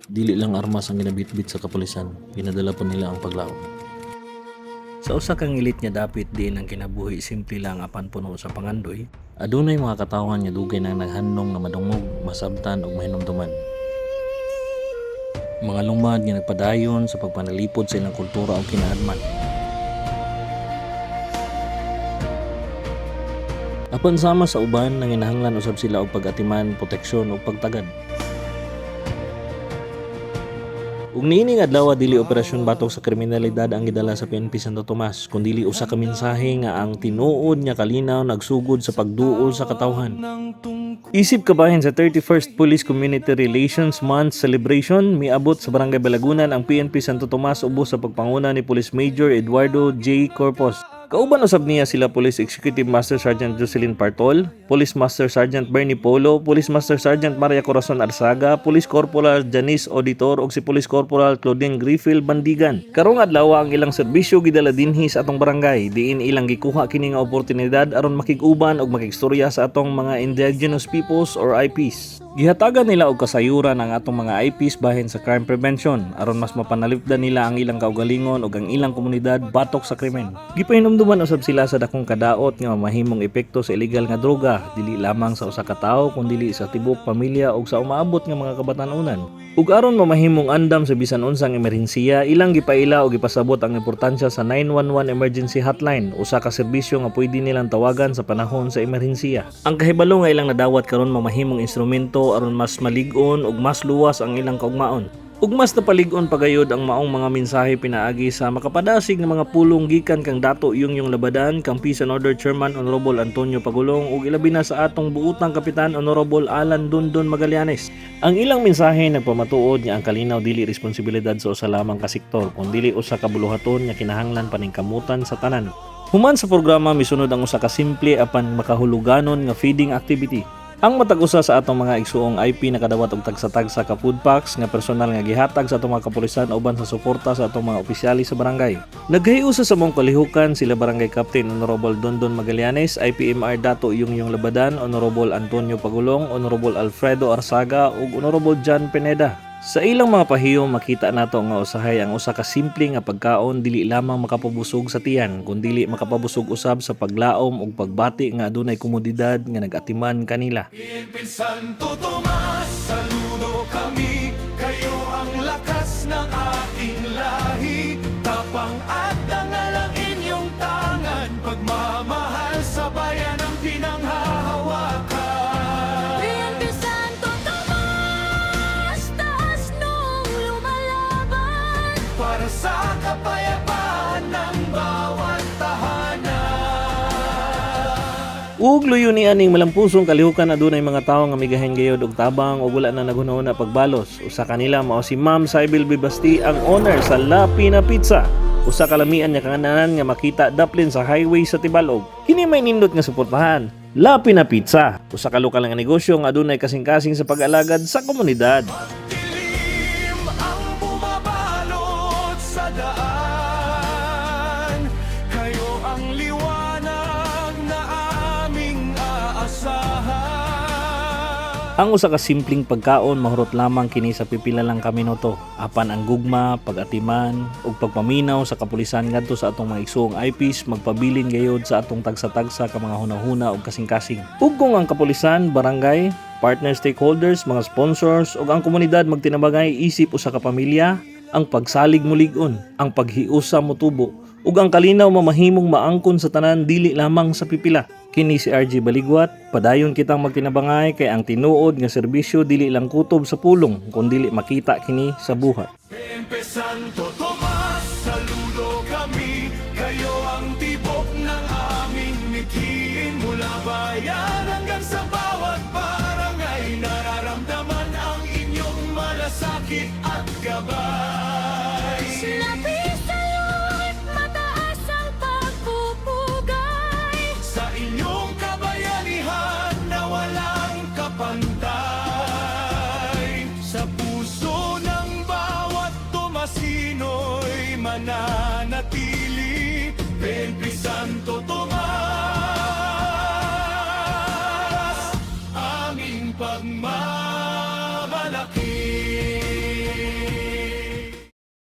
Dili lang armas ang ginabitbit sa kapulisan, pinadala pa nila ang paglaom. Sa usa kang ilit nga dapit diin ang kinabuhi simple lang apan puno sa pangandoy, adunay mga katawhan nga dugay nang naghanong nga madungog, masabtan ug mahinumduman. Mga lumad nga nagpadayon sa pagpanalipod sa ilang kultura o kinaadman. Apan sama sa uban nanginahanglan usab sila og pag-atiman, proteksyon ug pagtagad. Ug niining adlaw dili operasyon batok sa kriminalidad ang gidala sa PNP Santo Tomas, kundi usa ka mensahe nga ang tinuod nga kalinaw nagsugod sa pagduol sa katawhan. Isip kabahin sa 31st Police Community Relations Month celebration, miabot sa Barangay Balagunan ang PNP Santo Tomas ubos sa pagpanguna ni Police Major Eduardo J. Corpus. Kauban usab niya sila Police Executive Master Sergeant Jocelyn Partol, Police Master Sergeant Bernie Polo, Police Master Sergeant Maria Corazon Arsaga, Police Corporal Janice Auditor ug si Police Corporal Claudine Griffel Bandigan. Karong adlaw ang ilang serbisyo gidala dinhi sa atong barangay, diin ilang gikuha kini nga oportunidad aron makig-uban ug makigstorya sa atong mga indigenous peoples or IPs. Gihatagan nila og kasayuran ang atong mga IPs bahin sa crime prevention aron mas mapanalipdan nila ang ilang kaugalingon ug ang ilang komunidad batok sa krimen. Gipahinumduman usab sila sa dakong kadaot nga mamahimong epekto sa illegal nga droga dili lamang sa usa ka tawo kundi sa tibuok pamilya ug sa umaabot nga mga kabatan-onan. Ug aron mamahimong andam sa bisan unsang emerhensiya, ilang gipaila og gipasabot ang importansya sa 911 emergency hotline, usa ka serbisyo nga pwede nilang tawagan sa panahon sa emerhensiya. Ang kahibalo nga ilang nadawat karon mamahimong instrumento aron mas malig-on ug mas luwas ang ilang kaugmaon. Ug mas napalig-on pagayod ang maong mga mensahe pinaagi sa makapadasig nga mga pulong gikan kang Dato Yungyong Labadan, kang Peace and Order Chairman Honorable Antonio Pagulong ug ilabi na sa atong buutang Kapitan Honorable Alan Dundon Magallanes. Ang ilang mensahe nagpamatuod nga ang kalinaw dili responsibilidad sa usa lamang ka sektor kundi usa ka buluhaton nga kinahanglan paningkamutan sa tanan. Human sa programa misunod ang usa ka simple apan makahuluganon nga feeding activity. Ang matag-usa sa atong mga igsuong IP nakadawat og tagsa-tagsa ka food packs nga personal nga gihatag sa atong mga kapulisan uban sa suporta sa atong mga opisyali sa barangay. Naghiusa sa mong kalihukan sila Barangay Captain Honorable Dondon Magallanes, IPMR Dato Yungyong Labadan, Honorable Antonio Pagulong, Honorable Alfredo Arsaga ug Honorable John Pineda. Sa ilang mga pahiyo makita nato nga usahay ang usa ka simple nga pagkaon dili lamang makapabusog sa tiyan kundi makapabusog usab sa paglaom ug pagbati nga adunay komodidad nga nagatiman kanila. Santo Tomas, saludo kami, kayo ang lakas ng ating lahi, tapang at dangal ang inyong tangan, pagmamahal sa bayan ang pinanghahawakan. Para sa kapayapaan ng bawat tahanan. Ug luyo ni aning malampusong kalihukan adunay mga tawo nga migahen gayud og tabang ug wala na naghunahuna pagbalos. Usa kanila mao si Ma'am Sybil Bibasti, ang owner sa La Pina Pizza. Usa ka lamian nga kangananan nga makita daplin sa highway sa Tibalog. Kini may nindot nga suportahan. La Pina Pizza, usa ka lokal nga negosyo nga adunay kasing-kasing sa pag-alagad sa komunidad. Dilim ang bumabalot sa daan, kayo ang liwanag na aming aasahan. Ang usa ka simpleng pagkaon mahurot lamang kini sa pipila lang ka minuto. Apan ang gugma, pag-atiman ug pagpaminaw sa kapulisan ngadto sa atong mga igsuong IPs magpabilin gayud sa atong tagsa-tagsa ka mga hunahuna ug kasing-kasing. Ug kung ang kapulisan, barangay, partner stakeholders, mga sponsors ug ang komunidad magtinabangay isip usa ka pamilya, ang pagsalig mulig-on, ang paghiusa motubo ug ang kalinaw mamahimong maangkon sa tanan dili lamang sa pipila. Kini si RJ Baligwat, padayon kitang magtinabangay kay ang tinuod nga serbisyo dili lang kutob sa pulong kundi makita kini sa buhat. PNP Santo Tomas, saludo kami, kayo ang tibok ng aming mithiin, mula bayan hanggang sa bawat barangay, nararamdaman ang inyong malasakit at gabay.